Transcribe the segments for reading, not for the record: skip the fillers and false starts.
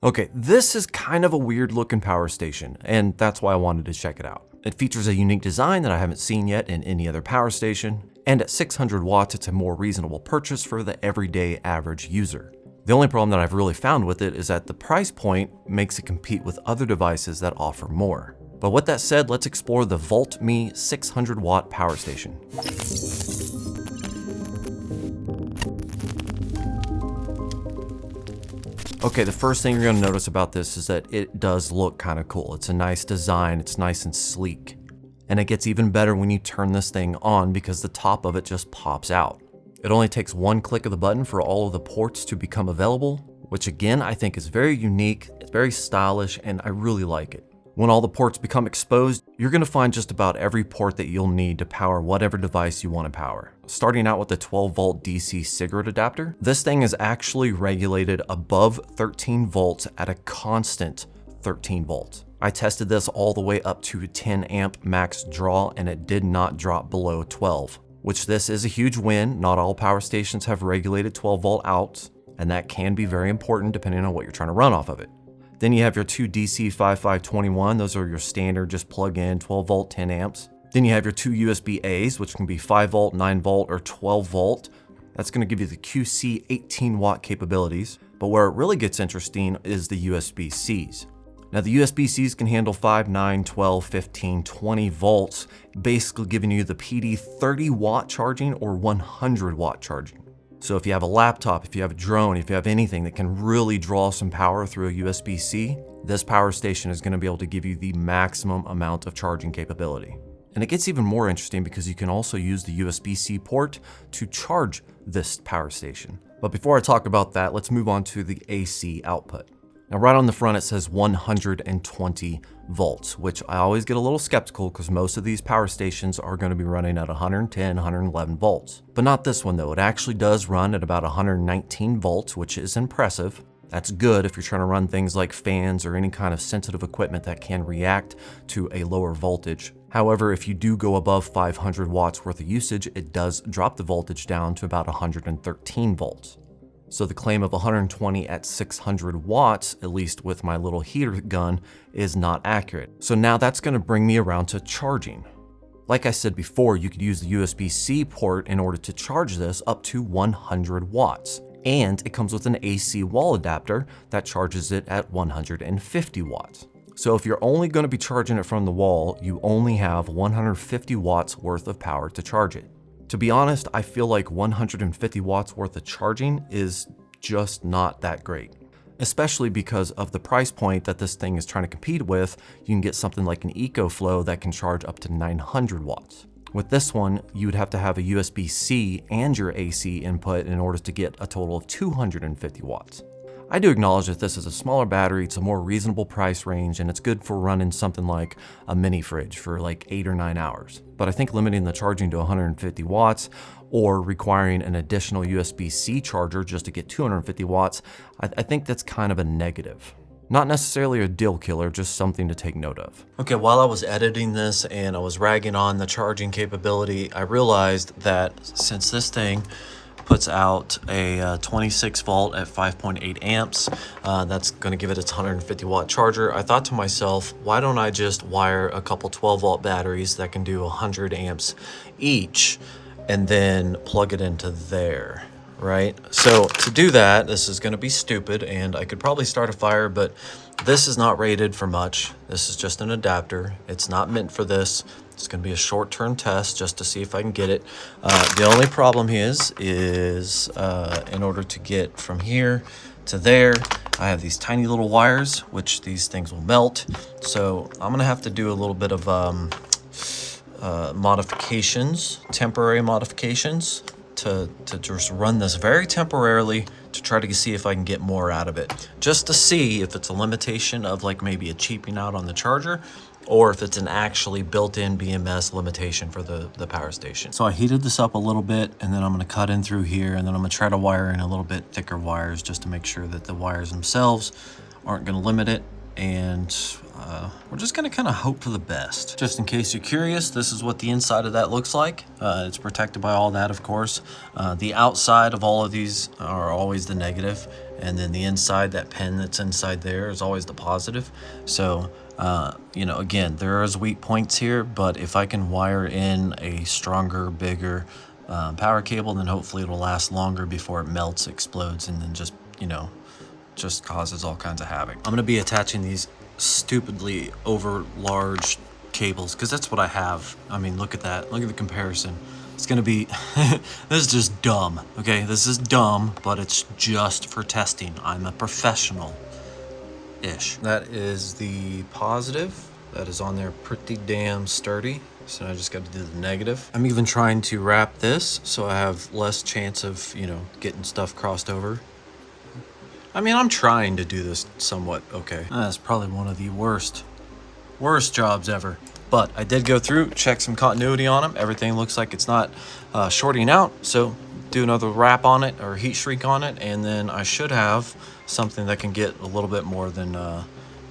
Okay, this is kind of a weird looking power station, and that's why I wanted to check it out. It features a unique design that I haven't seen yet in any other power station, and at 600 watts, it's a more reasonable purchase for the everyday average user. The only problem that I've really found with it is that the price point makes it compete with other devices that offer more. But with that said, let's explore the Voltme 600 watt power station. Okay, the first thing you're gonna notice about this is that it does look kind of cool. It's a nice design, it's nice and sleek. And it gets even better when you turn this thing on because the top of it just pops out. It only takes one click of the button for all of the ports to become available, which again, I think is very unique, it's very stylish, and I really like it. When all the ports become exposed, you're gonna find just about every port that you'll need to power whatever device you wanna power. Starting out with the 12 volt DC cigarette adapter, this thing is actually regulated above 13 volts at a constant 13 volts. I tested this all the way up to 10 amp max draw and it did not drop below 12, which this is a huge win. Not all power stations have regulated 12 volt outs, and that can be very important depending on what you're trying to run off of it. Then you have your two DC 5521, those are your standard, just plug in 12 volt, 10 amps. Then you have your two USB A's, which can be 5 volt, 9 volt, or 12 volt. That's gonna give you the QC 18 watt capabilities. But where it really gets interesting is the USB-Cs. Now the USB-Cs can handle 5, 9, 12, 15, 20 volts, basically giving you the PD 30 watt charging or 100 watt charging. So if you have a laptop, if you have a drone, if you have anything that can really draw some power through a USB-C, this power station is going to be able to give you the maximum amount of charging capability. And it gets even more interesting because you can also use the USB-C port to charge this power station. But before I talk about that, let's move on to the AC output. Now right on the front it says 120 volts, which I always get a little skeptical because most of these power stations are going to be running at 110, 111 volts. But not this one though, it actually does run at about 119 volts, which is impressive. That's good if you're trying to run things like fans or any kind of sensitive equipment that can react to a lower voltage. However, if you do go above 500 watts worth of usage, it does drop the voltage down to about 113 volts. So the claim of 120 at 600 watts, at least with my little heater gun, is not accurate. So now that's going to bring me around to charging. Like I said before, you could use the USB-C port in order to charge this up to 100 watts. And it comes with an AC wall adapter that charges it at 150 watts. So if you're only going to be charging it from the wall, you only have 150 watts worth of power to charge it. To be honest, I feel like 150 watts worth of charging is just not that great, especially because of the price point that this thing is trying to compete with. You can get something like an EcoFlow that can charge up to 900 watts. With this one, you'd have to have a USB-C and your AC input in order to get a total of 250 watts. I do acknowledge that this is a smaller battery, it's a more reasonable price range, and it's good for running something like a mini fridge for like 8 or 9 hours. But I think limiting the charging to 150 watts or requiring an additional USB-C charger just to get 250 watts, I think that's kind of a negative. Not necessarily a deal killer, just something to take note of. Okay, while I was editing this and I was ragging on the charging capability, I realized that since this thing puts out a 26 volt at 5.8 amps. That's going to give it its 150 watt charger. I thought to myself, why don't I just wire a couple 12 volt batteries that can do 100 amps each and then plug it into there, right? So to do that, this is going to be stupid and I could probably start a fire, but this is not rated for much. This is just an adapter. It's not meant for this. It's going to be a short-term test just to see if I can get it. The only problem is in order to get from here to there, I have these tiny little wires, which these things will melt. So I'm going to have to do a little bit of modifications, temporary modifications, to just run this very temporarily to try to see if I can get more out of it. Just to see if it's a limitation of like maybe a cheaping out on the charger, or if it's an actually built-in BMS limitation for the power station. So I heated this up a little bit, and then I'm gonna cut in through here, and then I'm gonna try to wire in a little bit thicker wires just to make sure that the wires themselves aren't gonna limit it. And we're just gonna kind of hope for the best. Just in case you're curious, this is what the inside of that looks like. It's protected by all that, of course. The outside of all of these are always the negative. and then the inside, that pin that's inside there is always the positive. So, you know, again, there is weak points here, but if I can wire in a stronger, bigger power cable, then hopefully it'll last longer before it melts, explodes, and then just, you know, just causes all kinds of havoc. I'm gonna be attaching these stupidly over large cables because that's what I have. I mean, look at that. Look at the comparison. It's gonna be, this is just dumb, okay? This is dumb, but it's just for testing. I'm a professional-ish. That is the positive. That is on there pretty damn sturdy. So I just got to do the negative. I'm even trying to wrap this so I have less chance of, you know, getting stuff crossed over. I mean, I'm trying to do this somewhat okay. That's probably one of the worst jobs ever. But I did go through, check some continuity on them. Everything looks like it's not shorting out. So do another wrap on it or heat shrink on it. And then I should have something that can get a little bit more than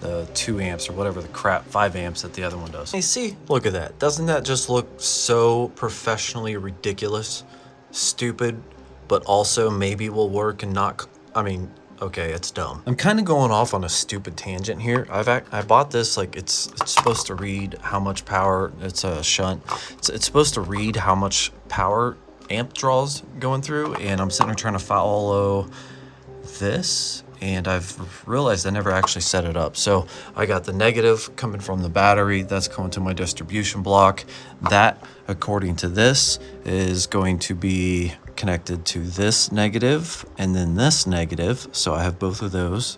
the 2 amps or whatever the crap, 5 amps that the other one does. You see, look at that. Doesn't that just look so professionally ridiculous, stupid, but also maybe will work and not, I mean, okay, it's dumb. I'm kind of going off on a stupid tangent here. I bought this, like it's supposed to read how much power, it's a shunt. It's supposed to read how much power amp draws going through, and I'm sitting there trying to follow this, and I've realized I never actually set it up. So I got the negative coming from the battery, that's going to my distribution block. That, according to this, is going to be connected to this negative and then this negative. So I have both of those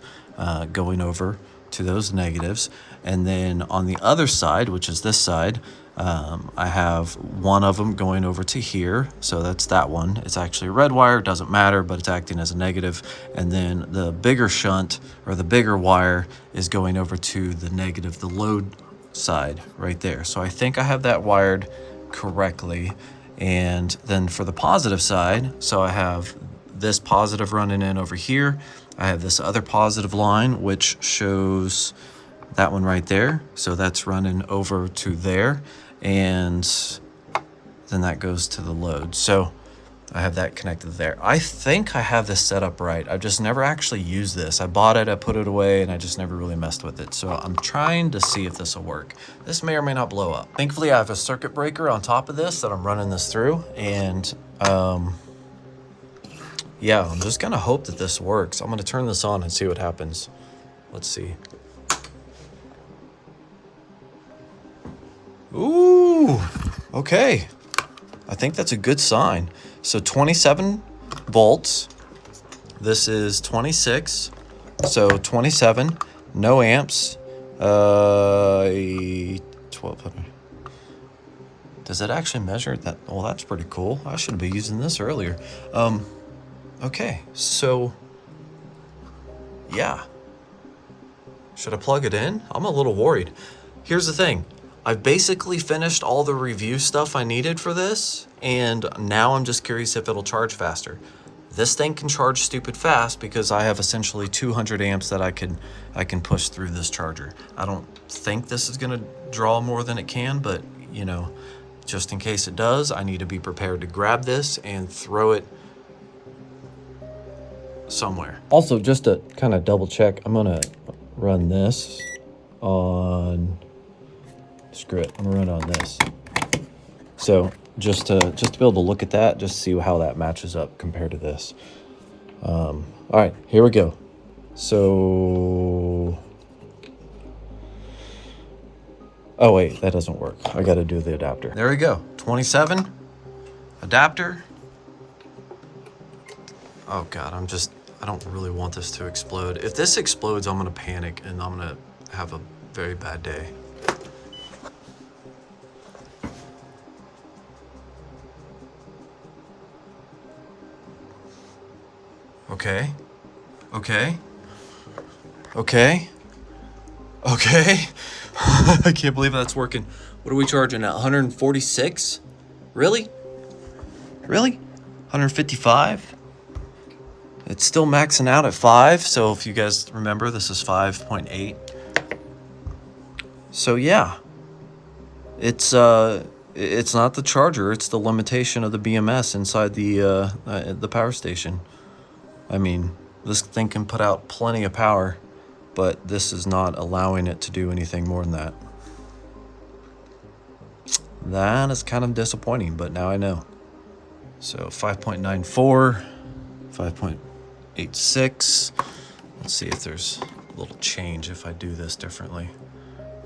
going over to those negatives. And then on the other side, which is this side, I have one of them going over to here. So that's that one. It's actually a red wire, doesn't matter, but it's acting as a negative. And then the bigger shunt or the bigger wire is going over to the negative, the load side right there. So I think I have that wired correctly. And then for the positive side, so I have this positive running in over here. I have this other positive line, which shows that one right there. So that's running over to there. And then that goes to the load. So I have that connected there. I think I have this set up right. I've just never actually used this. I bought it, I put it away, and I just never really messed with it. So I'm trying to see if this will work. This may or may not blow up. Thankfully, I have a circuit breaker on top of this that I'm running this through. And yeah, I'm just gonna hope that this works. I'm gonna turn this on and see what happens. Let's see. Ooh, okay. I think that's a good sign. So 27 volts. This is 26. So 27, no amps. 1200. Does it actually measure that? Well, that's pretty cool. I should be using this earlier. Okay, so yeah. Should I plug it in? I'm a little worried. Here's the thing. I've basically finished all the review stuff I needed for this, and now I'm just curious if it'll charge faster. This thing can charge stupid fast because I have essentially 200 amps that I can push through this charger. I don't think this is gonna draw more than it can, but you know, just in case it does, I need to be prepared to grab this and throw it somewhere. Also, just to kind of double check, I'm gonna run this on, screw it, I'm gonna run it on this. So just to be able to look at that, just see how that matches up compared to this. All right, here we go. So, oh wait, that doesn't work. I gotta do the adapter. There we go, 27, adapter. Oh God, I don't really want this to explode. If this explodes, I'm gonna panic and I'm gonna have a very bad day. Okay. I can't believe that's working. What are we charging at? 146? Really? 155? It's still maxing out at 5. So if you guys remember, this is 5.8. So yeah, it's not the charger. It's the limitation of the BMS inside the power station. I mean, This thing can put out plenty of power, but this is not allowing it to do anything more than that. That is kind of disappointing, but now I know. So 5.94, 5.86. Let's see if there's a little change if I do this differently.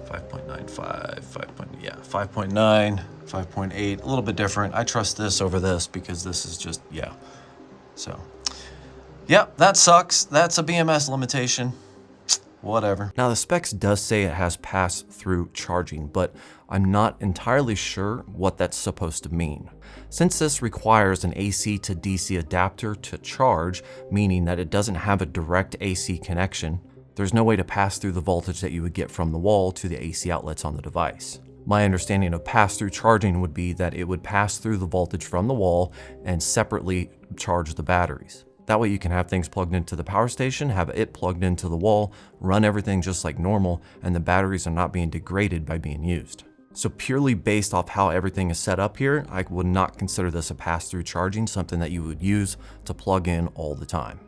5.95, 5.9, 5.8, a little bit different. I trust this over this because this is just, yeah. So, yep, that sucks. That's a BMS limitation. Whatever. Now the specs does say it has pass-through charging, but I'm not entirely sure what that's supposed to mean. Since this requires an AC to DC adapter to charge, meaning that it doesn't have a direct AC connection, there's no way to pass through the voltage that you would get from the wall to the AC outlets on the device. My understanding of pass-through charging would be that it would pass through the voltage from the wall and separately charge the batteries. That way you can have things plugged into the power station, have it plugged into the wall, run everything just like normal, and the batteries are not being degraded by being used. So purely based off how everything is set up here, I would not consider this a pass-through charging, something that you would use to plug in all the time.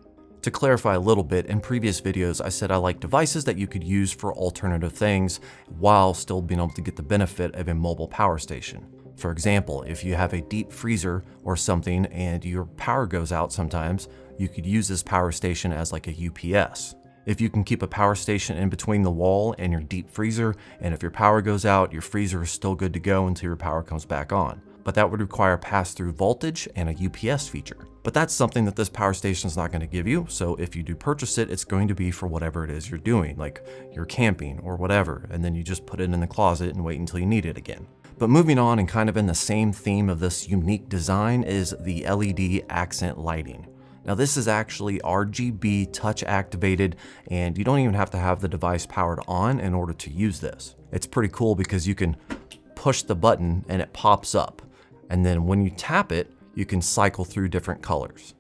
To clarify a little bit, in previous videos I said I like devices that you could use for alternative things while still being able to get the benefit of a mobile power station. For example, if you have a deep freezer or something and your power goes out sometimes, you could use this power station as like a UPS. If you can keep a power station in between the wall and your deep freezer, and if your power goes out, your freezer is still good to go until your power comes back on. But that would require pass-through voltage and a UPS feature. But that's something that this power station is not going to give you, so if you do purchase it, it's going to be for whatever it is you're doing, like you're camping or whatever, and then you just put it in the closet and wait until you need it again. But moving on, and kind of in the same theme of this unique design, is the LED accent lighting. Now this is actually RGB touch activated, and you don't even have to have the device powered on in order to use this. It's pretty cool because you can push the button and it pops up. And then when you tap it, you can cycle through different colors.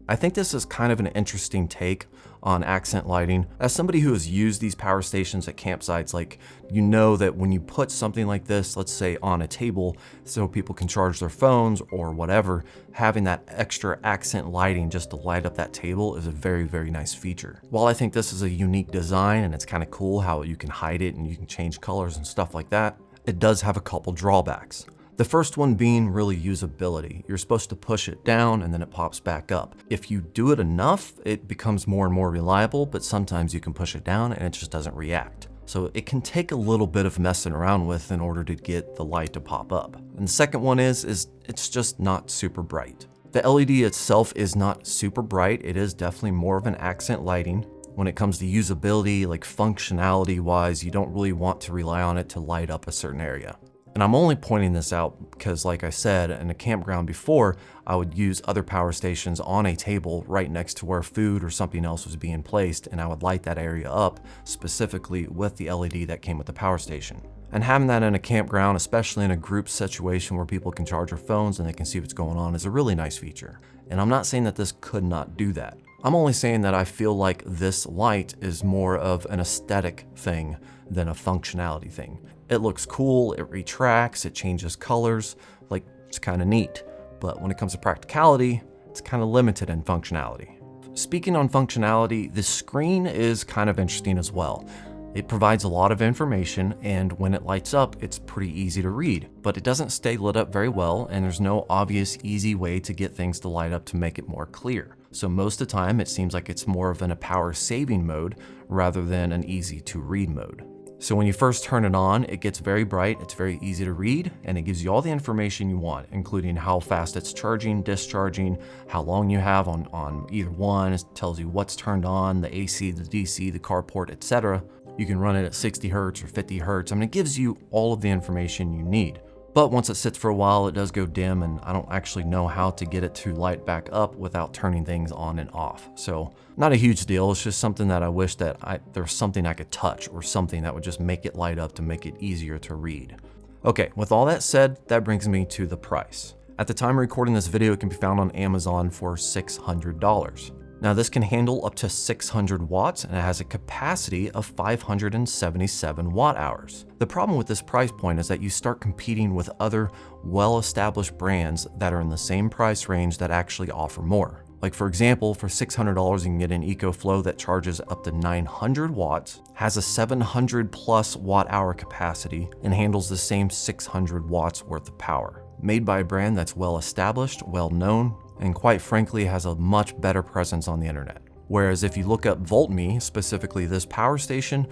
I think this is kind of an interesting take on accent lighting. As somebody who has used these power stations at campsites, like, you know that when you put something like this, let's say on a table so people can charge their phones or whatever, having that extra accent lighting just to light up that table is a very, very nice feature. While I think this is a unique design and it's kind of cool how you can hide it and you can change colors and stuff like that, it does have a couple drawbacks. The first one being really usability. You're supposed to push it down and then it pops back up. If you do it enough, it becomes more and more reliable, but sometimes you can push it down and it just doesn't react. So it can take a little bit of messing around with in order to get the light to pop up. And the second one is it's just not super bright. The LED itself is not super bright. It is definitely more of an accent lighting. When it comes to usability, like functionality wise, you don't really want to rely on it to light up a certain area. And I'm only pointing this out because, like I said, in a campground before, I would use other power stations on a table right next to where food or something else was being placed, and I would light that area up specifically with the LED that came with the power station. And having that in a campground, especially in a group situation where people can charge their phones and they can see what's going on, is a really nice feature. And I'm not saying that this could not do that. I'm only saying that I feel like this light is more of an aesthetic thing than a functionality thing. It looks cool, it retracts, it changes colors, like, it's kind of neat. But when it comes to practicality, it's kind of limited in functionality. Speaking on functionality, the screen is kind of interesting as well. It provides a lot of information, and when it lights up, it's pretty easy to read, but it doesn't stay lit up very well, and there's no obvious easy way to get things to light up to make it more clear. So most of the time, it seems like it's more of in a power saving mode rather than an easy to read mode. So when you first turn it on, it gets very bright, it's very easy to read, and it gives you all the information you want, including how fast it's charging, discharging, how long you have on either one. It tells you what's turned on, the AC, the DC, the carport, etc. You can run it at 60 Hertz or 50 Hertz. I mean, it gives you all of the information you need. But once it sits for a while, it does go dim, and I don't actually know how to get it to light back up without turning things on and off. So not a huge deal. It's just something that I wish that there's something I could touch or something that would just make it light up to make it easier to read. Okay, with all that said, that brings me to the price. At the time of recording this video, it can be found on Amazon for $600. Now this can handle up to 600 watts and it has a capacity of 577 watt hours. The problem with this price point is that you start competing with other well-established brands that are in the same price range that actually offer more. Like for example, for $600 you can get an EcoFlow that charges up to 900 watts, has a 700 plus watt hour capacity, and handles the same 600 watts worth of power. Made by a brand that's well established, well known, and quite frankly has a much better presence on the internet. Whereas if you look up Voltme, specifically this power station,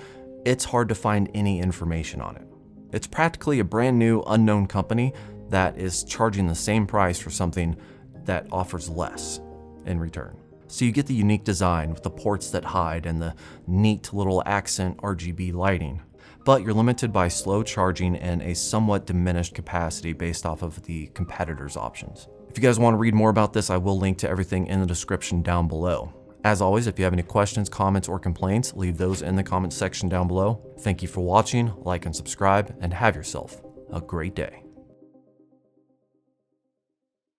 it's hard to find any information on it. It's practically a brand new unknown company that is charging the same price for something that offers less in return. So you get the unique design with the ports that hide and the neat little accent RGB lighting, but you're limited by slow charging and a somewhat diminished capacity based off of the competitors' options. If you guys want to read more about this, I will link to everything in the description down below. As always, if you have any questions, comments, or complaints, leave those in the comments section down below. Thank you for watching, like and subscribe, and have yourself a great day.